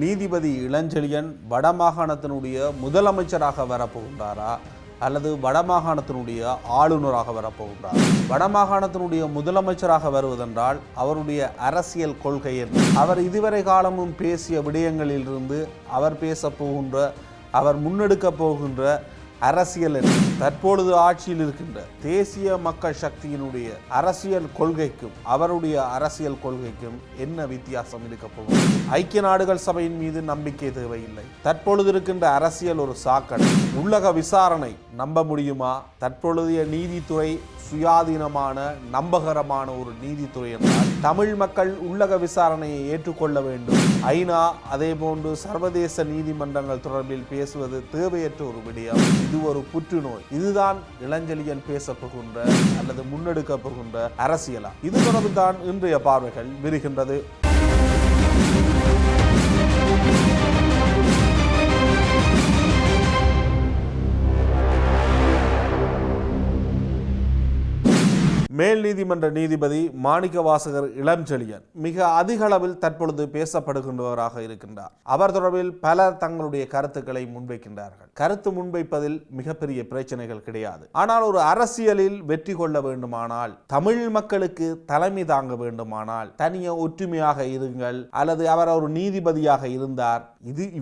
நீதிபதி இளஞ்செழியன் வடமாகாணத்தினுடைய முதலமைச்சராக வரப்போகின்றாரா அல்லது வடமாகாணத்தினுடைய ஆளுநராக வரப்போகின்றார்? வடமாகாணத்தினுடைய முதலமைச்சராக வருவதென்றால் அவருடைய அரசியல் கொள்கை என்ன? அவர் இதுவரை காலமும் பேசிய விடயங்களிலிருந்து அவர் பேச போகின்ற, அவர் முன்னெடுக்க போகின்ற அரசியல் என்ன? தற்பொழுது ஆட்சியில் இருக்கின்ற தேசிய மக்கள் சக்தியினுடைய அரசியல் கொள்கைக்கும் அவருடைய அரசியல் கொள்கைக்கும் என்ன வித்தியாசம் இருக்க போகும்? ஐக்கிய நாடுகள் சபையின் மீது நம்பிக்கை தேவையில்லை. தற்பொழுது இருக்கின்ற அரசியல் ஒரு சாக்கடை. உள்ளக விசாரணை நம்ப முடியுமா? தற்பொழுதைய நீதித்துறை சுயாதீனமான நம்பகரமான ஒரு நீதித்துறை என்றால் தமிழ் மக்கள் உள்ளக விசாரணையை ஏற்றுக்கொள்ள வேண்டும். ஐநா அதே போன்று சர்வதேச நீதிமன்றங்கள் தொடர்பில் பேசுவது தேவையற்ற ஒரு விடயம். இது ஒரு புற்றுநோய். இதுதான் இளஞ்செழியன் பேச போகின்ற அல்லது முன்னெடுக்க போகின்ற அரசியலா? இது தொடர்பில் தான் இன்றைய பார்வைகள் விரிகின்றது. மேல் நீதிமன்ற நீதிபதி மாணிக்கவாசகர் இளஞ்செழியன் மிக அதிக அளவில் தற்பொழுது பேசப்படுகின்றவராக இருக்கின்றார். அவர் தொடர்பில் பலர் தங்களுடைய கருத்துக்களை முன்வைக்கின்றார்கள். கருத்து முன்வைப்பதில் மிகப்பெரிய பிரச்சனைகள் கிடையாது. ஆனால் ஒரு அரசியலில் வெற்றி கொள்ள வேண்டுமானால், தமிழ் மக்களுக்கு தலைமை தாங்க வேண்டுமானால் தனிய ஒற்றுமையாக இருங்கள், அல்லது அவர் ஒரு நீதிபதியாக இருந்தார்,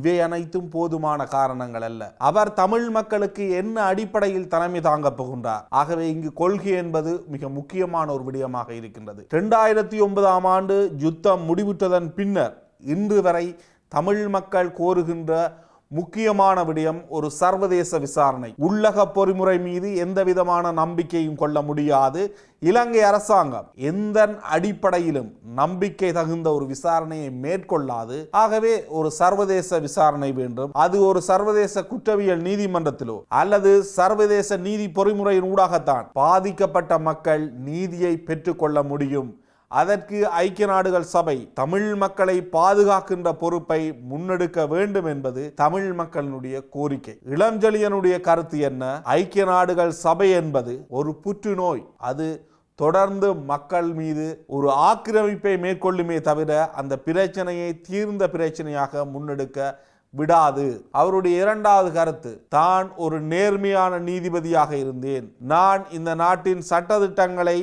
இவை அனைத்தும் போதுமான காரணங்கள் அல்ல. அவர் தமிழ் மக்களுக்கு என்ன அடிப்படையில் தலைமை தாங்க போகின்றார்? ஆகவே இங்கு கொள்கை என்பது மிக முக்கியமான ஒரு விடயமாக இருக்கின்றது. 2009ஆம் ஆண்டு யுத்தம் முடிவுற்றதன் பின்னர் இன்று வரை தமிழ் மக்கள் கோருகின்ற முக்கியமான விடயம் ஒரு சர்வதேச விசாரணை. உள்ளக பொறிமுறை மீது எந்த விதமான நம்பிக்கையும் கொள்ள முடியாது. இலங்கை அரசாங்கம் எந்த அடிப்படையிலும் நம்பிக்கை தகுந்த ஒரு விசாரணையை மேற்கொள்ளாது. ஆகவே ஒரு சர்வதேச விசாரணை வேண்டும். அது ஒரு சர்வதேச குற்றவியல் நீதிமன்றத்திலோ அல்லது சர்வதேச நீதி பொறிமுறையின் ஊடாகத்தான் பாதிக்கப்பட்ட மக்கள் நீதியை பெற்றுக்கொள்ள முடியும். அதற்கு ஐக்கிய நாடுகள் சபை தமிழ் மக்களை பாதுகாக்கின்ற பொறுப்பை முன்னெடுக்க வேண்டும் என்பது தமிழ் மக்களினுடைய கோரிக்கை. இளஞ்செழியனுடைய கருத்து என்ன? ஐக்கிய நாடுகள் சபை என்பது ஒரு புற்றுநோய். அது தொடர்ந்து மக்கள் மீது ஒரு ஆக்கிரமிப்பை மேற்கொள்ளுமே தவிர அந்த பிரச்சனையை தீர்ந்த பிரச்சனையாக முன்னெடுக்க விடாது. அவருடைய இரண்டாவது கருத்து, தான் ஒரு நேர்மையான நீதிபதியாக இருந்தேன், நான் இந்த நாட்டின் சட்டதிட்டங்களை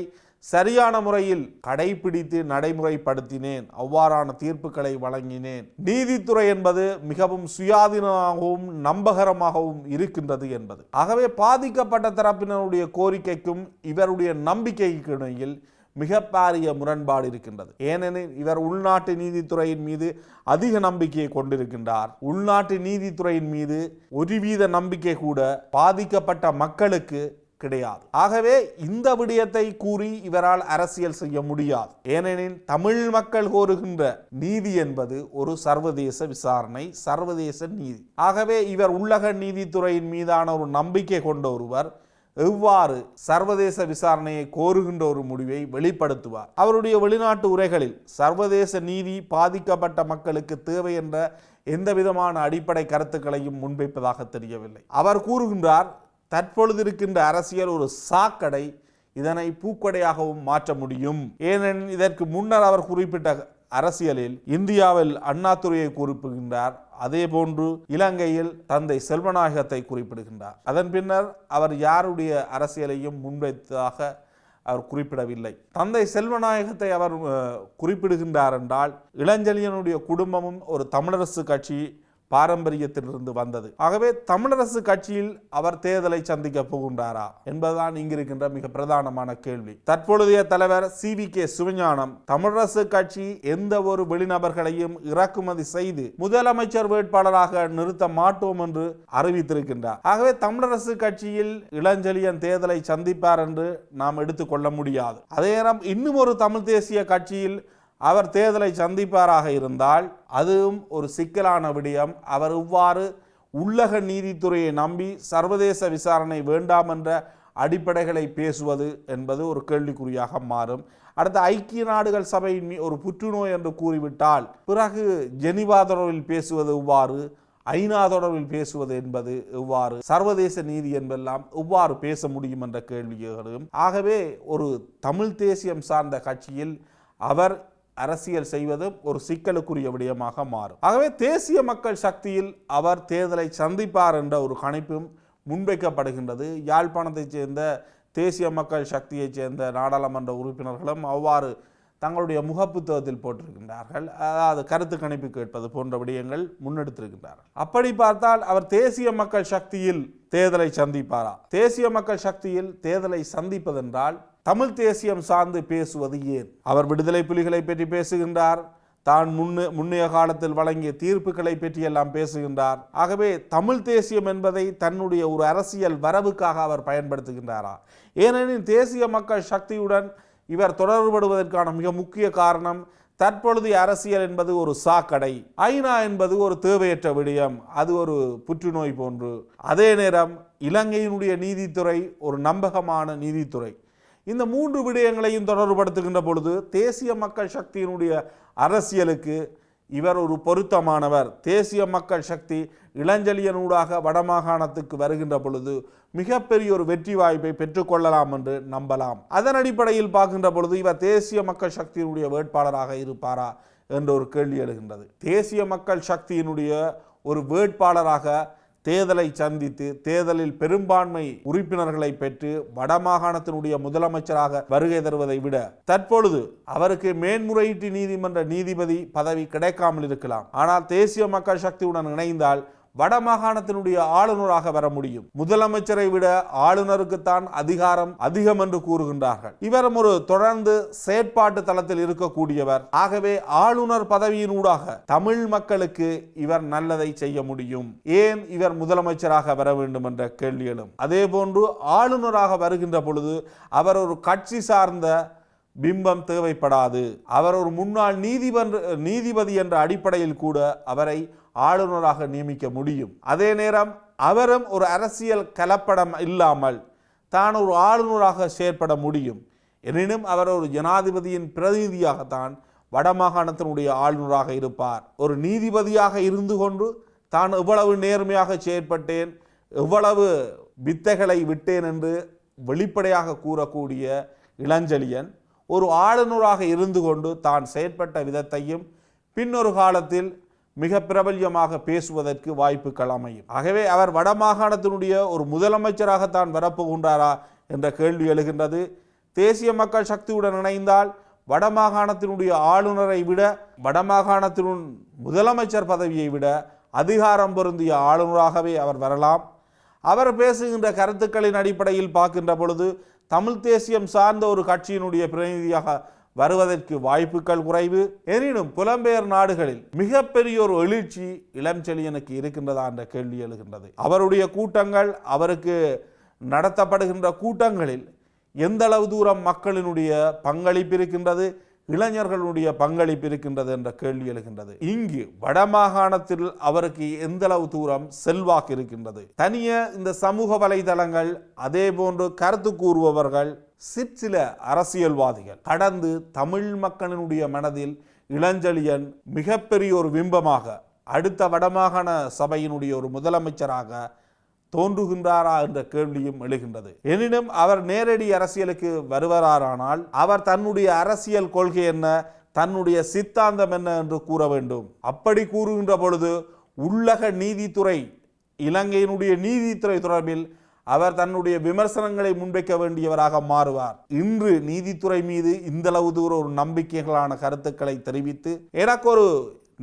சரியான முறையில் கடைபிடித்து நடைமுறைப்படுத்தினேன், அவ்வாறான தீர்ப்புகளை வழங்கினேன். நீதித்துறை என்பது மிகவும் சுயாதீனமாகவும் நம்பகரமாகவும் இருக்கின்றது என்பது. ஆகவே பாதிக்கப்பட்ட தரப்பினருடைய கோரிக்கைக்கும் இவருடைய நம்பிக்கைக்கு இடையில் மிக பாரிய முரண்பாடு இருக்கின்றது. ஏனெனில் இவர் உள்நாட்டு நீதித்துறையின் மீது அதிக நம்பிக்கையை கொண்டிருக்கின்றார். உள்நாட்டு நீதித்துறையின் மீது ஒருவித நம்பிக்கை கூட பாதிக்கப்பட்ட மக்களுக்கு கிடையாது. ஆகவே இந்த விடயத்தை கூறி இவரால் அரசியல் செய்ய முடியாது. ஏனெனில் தமிழ் மக்கள் கோருகின்ற நீதி என்பது ஒரு சர்வதேச விசாரணை, சர்வதேச நீதி. ஆகவே இவர் உள்ளக நீதித்துறையின் மீதான ஒரு நம்பிக்கை கொண்ட ஒருவர் எவ்வாறு சர்வதேச விசாரணையை கோருகின்ற ஒரு முடிவை வெளிப்படுத்துவார்? அவருடைய வெளிநாட்டு உரைகளில் சர்வதேச நீதி பாதிக்கப்பட்ட மக்களுக்கு தேவை என்ற எந்த விதமான அடிப்படை கருத்துக்களையும் முன்வைப்பதாக தெரியவில்லை. அவர் கூறுகின்றார், தற்பொழுது இருக்கின்ற அரசியல் ஒரு சாக்கடை, இதனை பூக்கடையாகவும் மாற்ற முடியும். ஏனெனில் இதற்கு முன்னர் அவர் குறிப்பிட்ட அரசியலில் இந்தியாவில் அண்ணாதுரையை குறிப்பிடுகின்றார், அதே போன்று இலங்கையில் தந்தை செல்வநாயகத்தை குறிப்பிடுகின்றார். அதன் பின்னர் அவர் யாருடைய அரசியலையும் முன்வைத்ததாக அவர் குறிப்பிடவில்லை. தந்தை செல்வநாயகத்தை அவர் குறிப்பிடுகின்றார் என்றால் இளஞ்செழியனுடைய குடும்பமும் ஒரு தமிழரசு கட்சி பாரம்பரியத்திலிருந்து வந்தது. ஆகவே தமிழரசு கட்சியில் அவர் தேர்தலை சந்திக்க போகின்றாரா என்பதுதான் இங்கிருக்கின்ற மிக பிரதானமான கேள்வி. தற்பொழுதைய தலைவர் CVK சிவஞானம் தமிழரசு கட்சி எந்த ஒரு வெளிநபர்களையும் இறக்குமதி செய்து முதலமைச்சர் வேட்பாளராக நிறுத்த மாட்டோம் என்று அறிவித்திருக்கின்றார். ஆகவே தமிழரசு கட்சியில் இளஞ்செழியன் தேர்தலை சந்திப்பார் என்று நாம் எடுத்துக்கொள்ள முடியாது. அதே நேரம் இன்னும் ஒரு தமிழ் தேசிய கட்சியில் அவர் தேர்தலை சந்திப்பாராக இருந்தால் அதுவும் ஒரு சிக்கலான விடயம். அவர் இவ்வாறு உள்ளக நீதித்துறையை நம்பி சர்வதேச விசாரணை வேண்டாம் என்ற அடிப்படைகளை பேசுவது என்பது ஒரு கேள்விக்குறியாக மாறும். அடுத்த ஐக்கிய நாடுகள் சபையின் ஒரு புற்றுநோய் என்று கூறிவிட்டால் பிறகு ஜெனீவா தொடர்பில் பேசுவது எவ்வாறு, ஐநா தொடர்பில் பேசுவது என்பது எவ்வாறு, சர்வதேச நீதி என்பெல்லாம் எவ்வாறு பேச முடியும் என்ற கேள்விகளும். ஆகவே ஒரு தமிழ் தேசியம் சார்ந்த கட்சியில் அவர் அரசியல் செய்வது ஒரு சிக்கலுக்குரிய விடயமாக மாறும். ஆகவே தேசிய மக்கள் சக்தியில் அவர் தேர்தலை சந்திப்பார் என்ற ஒரு கணிப்பும் முன்வைக்கப்படுகின்றது. யாழ்ப்பாணத்தைச் சேர்ந்த தேசிய மக்கள் சக்தியைச் சேர்ந்த நாடாளுமன்ற உறுப்பினர்களும் அவ்வாறு தங்களுடைய முகப்புத்தகத்தில் போட்டிருக்கின்றார்கள். அதாவது கருத்து கணிப்பு கேட்பது போன்ற விடயங்கள் முன்னெடுத்திருக்கின்றார்கள். அப்படி பார்த்தால் அவர் தேசிய மக்கள் சக்தியில் தேர்தலை சந்திப்பாரா? தேசிய மக்கள் சக்தியில் தேர்தலை சந்திப்பதென்றால் தமிழ் தேசியம் சார்ந்து பேசுவது ஏன்? அவர் விடுதலை புலிகளை பற்றி பேசுகின்றார், தான் முன்னைய காலத்தில் வழங்கிய தீர்ப்புகளை பற்றியெல்லாம் பேசுகின்றார். ஆகவே தமிழ் தேசியம் என்பதை தன்னுடைய ஒரு அரசியல் வரவுக்காக அவர் பயன்படுத்துகின்றாரா? ஏனெனில் தேசிய மக்கள் சக்தியுடன் இவர் தொடர்படுவதற்கான மிக முக்கிய காரணம் தற்பொழுதைய அரசியல் என்பது ஒரு சாக்கடை, ஐநா என்பது ஒரு தேவையற்ற விடயம், அது ஒரு புற்றுநோய் போன்று. அதே நேரம் இலங்கையினுடைய நீதித்துறை ஒரு நம்பகமான நீதித்துறை. இந்த மூன்று விடயங்களையும் தொடர்புபடுத்துகின்ற பொழுது தேசிய மக்கள் சக்தியினுடைய அரசியலுக்கு இவர் ஒரு பொருத்தமானவர். தேசிய மக்கள் சக்தி இளஞ்செழியனூடாக வடமாகாணத்துக்கு வருகின்ற பொழுது மிகப்பெரிய ஒரு வெற்றி வாய்ப்பை பெற்றுக்கொள்ளலாம் என்று நம்பலாம். அதன் அடிப்படையில் பார்க்கின்ற பொழுது இவர் தேசிய மக்கள் சக்தியினுடைய வேட்பாளராக இருப்பாரா என்ற ஒரு கேள்வி எழுகின்றது. தேசிய மக்கள் சக்தியினுடைய ஒரு வேட்பாளராக தேர்தலை சந்தித்து தேர்தலில் பெரும்பான்மை உறுப்பினர்களை பெற்று வடமாகாணத்தினுடைய முதலமைச்சராக வருகை தருவதை விட தற்பொழுது அவருக்கு மேன்முறையீட்டு நீதிமன்ற நீதிபதி பதவி கிடைக்காமல் இருக்கலாம். ஆனால் தேசிய மக்கள் சக்தியுடன் இணைந்தால் வடமாகாணத்தினுடைய ஆளுநராக வர முடியும். முதலமைச்சரை விட ஆளுநருக்குத்தான் அதிகாரம் அதிகம் என்று கூறுகின்றார்கள். இவரும் ஒரு தொடர்ந்து செயற்பாட்டு தளத்தில் இருக்கக்கூடியவர். ஆகவே ஆளுநர் பதவியினூடாக தமிழ் மக்களுக்கு இவர் நல்லதை செய்ய முடியும். ஏன் இவர் முதலமைச்சராக வர வேண்டும் என்ற கேள்வி எழும். அதே போன்று ஆளுநராக வருகின்ற பொழுது அவர் ஒரு கட்சி சார்ந்த பிம்பம் தேவைப்படாது. அவர் ஒரு முன்னாள் நீதிபதி என்ற அடிப்படையில் கூட அவரை ஆளுநராக நியமிக்க முடியும். அதே நேரம் அவரும் ஒரு அரசியல் கலப்படம் இல்லாமல் தான் ஒரு ஆளுநராக செயற்பட முடியும். எனினும் அவர் ஒரு ஜனாதிபதியின் பிரதிநிதியாகத்தான் வடமாகாணத்தினுடைய ஆளுநராக இருப்பார். ஒரு நீதிபதியாக இருந்து கொண்டு தான் எவ்வளவு நேர்மையாக செயற்பட்டேன், எவ்வளவு வித்தைகளை விட்டேன் என்று வெளிப்படையாக கூறக்கூடிய இளஞ்செழியன் ஒரு ஆளுநராக இருந்து கொண்டு தான் செயற்பட்ட விதத்தையும் பின்னொரு காலத்தில் மிக பிரபல்யமாக பேசுவதற்கு வாய்ப்புகள் அமையும். ஆகவே அவர் வடமாகாணத்தினுடைய ஒரு முதலமைச்சராகத்தான் வரப்போகின்றாரா என்ற கேள்வி எழுகின்றது. தேசிய மக்கள் சக்தியுடன் இணைந்தால் வடமாகாணத்தினுடைய ஆளுநரை விட வடமாகாணத்தின் முதலமைச்சர் பதவியை விட அதிகாரம் பொருந்திய ஆளுநராகவே அவர் வரலாம். அவர் பேசுகின்ற கருத்துக்களின் அடிப்படையில் பார்க்கின்ற பொழுது தமிழ் தேசியம் சார்ந்த ஒரு கட்சியினுடைய பிரதிநிதியாக வருவதற்கு வாய்ப்புகள் குறைவு. எனினும் புலம்பெயர் நாடுகளில் மிகப்பெரிய ஒரு எழுச்சி இளஞ்செழியனுக்கு இருக்கின்றதா என்ற கேள்வி எழுகின்றது. அவருடைய கூட்டங்கள், அவருக்கு நடத்தப்படுகின்ற கூட்டங்களில் எந்த அளவு தூரம் மக்களினுடைய பங்களிப்பு இருக்கின்றது, இளைஞர்களுடைய பங்களிப்பு இருக்கின்றது என்ற கேள்வி எழுகின்றது. இங்கு வடமாகாணத்தில் அவருக்கு எந்த அளவு தூரம் செல்வாக்கு இருக்கின்றது. தனிய இந்த சமூக வலைதளங்கள், அதே போன்று கருத்து கூறுபவர்கள், சிற்சில அரசியல்வாதிகள் கடந்து தமிழ் மக்களினுடைய மனதில் இளஞ்செழியன் மிகப்பெரிய ஒரு பிம்பமாக அடுத்த வடமாகாண சபையினுடைய ஒரு முதலமைச்சராக தோன்றுகின்றாரா என்ற கேள்வியும் எழுகின்றது. எனினும் அவர் நேரடி அரசியலுக்கு வருவாரானால் அவர் தன்னுடைய அரசியல் கொள்கை என்ன, தன்னுடைய சித்தாந்தம் என்ன என்று கூற வேண்டும். அப்படி கூறுகின்ற பொழுது உள்ளக நீதித்துறை, இலங்கையினுடைய நீதித்துறை தொடர்பில் அவர் தன்னுடைய விமர்சனங்களை முன்வைக்க வேண்டியவராக மாறுவார். இன்று நீதித்துறை மீது இந்தளவு தூரம் ஒரு நம்பிக்கைகளான கருத்துக்களை தெரிவித்து எனக்கு ஒரு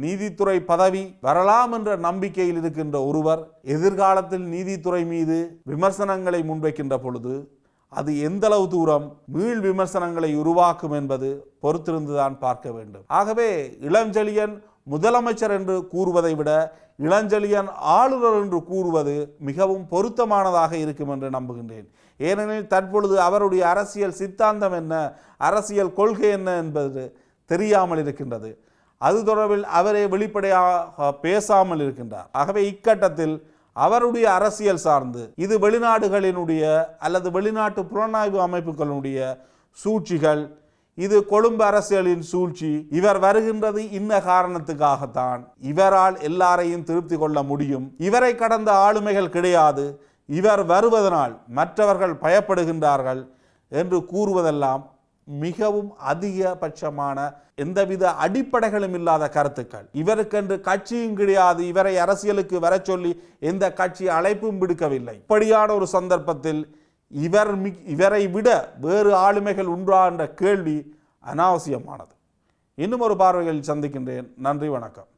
நீதித்துறை பதவி வரலாம் என்ற நம்பிக்கையில் இருக்கின்ற ஒருவர் எதிர்காலத்தில் நீதித்துறை மீது விமர்சனங்களை முன்வைக்கின்ற பொழுது அது எந்தளவு தூரம் மீள் விமர்சனங்களை உருவாக்கும் என்பது பொறுத்திருந்துதான் பார்க்க வேண்டும். ஆகவே இளஞ்செழியன் முதலமைச்சர் என்று கூறுவதை விட இளஞ்செழியன் ஆளுநர் என்று கூறுவது மிகவும் பொருத்தமானதாக இருக்கும் என்று நம்புகின்றேன். ஏனெனில் தற்பொழுது அவருடைய அரசியல் சித்தாந்தம் என்ன, அரசியல் கொள்கை என்ன என்பது தெரியாமல் இருக்கின்றது. அது தொடர்பில் அவரே வெளிப்படையாக பேசாமல் இருக்கின்றார். ஆகவே இக்கட்டத்தில் அவருடைய அரசியல் சார்ந்து இது வெளிநாடுகளினுடைய அல்லது வெளிநாட்டு புலனாய்வு அமைப்புகளுடைய சூழ்ச்சிகள், இது கொழும்பு அரசியலின் சூழ்ச்சி, இவர் வருகின்றது இன்ன காரணத்துக்காகத்தான், இவரால் எல்லாரையும் திருப்தி கொள்ள முடியும், இவரை கடந்த ஆளுமைகள் கிடையாது, இவர் வருவதனால் மற்றவர்கள் பயப்படுகின்றார்கள் என்று கூறுவதெல்லாம் மிகவும் அதிகபட்சமான எந்தவித அடிப்படைகளும் இல்லாத கருத்துக்கள். இவருக்கென்று கட்சியும் கிடையாது, இவரை அரசியலுக்கு வர சொல்லி எந்த கட்சி அழைப்பும் விடுக்கவில்லை. இப்படியான ஒரு சந்தர்ப்பத்தில் இவரை விட வேறு ஆளுமைகள் உண்டா என்ற கேள்வி அனாவசியமானது. இன்னும் ஒரு பார்வையில் சந்திக்கின்றேன். நன்றி, வணக்கம்.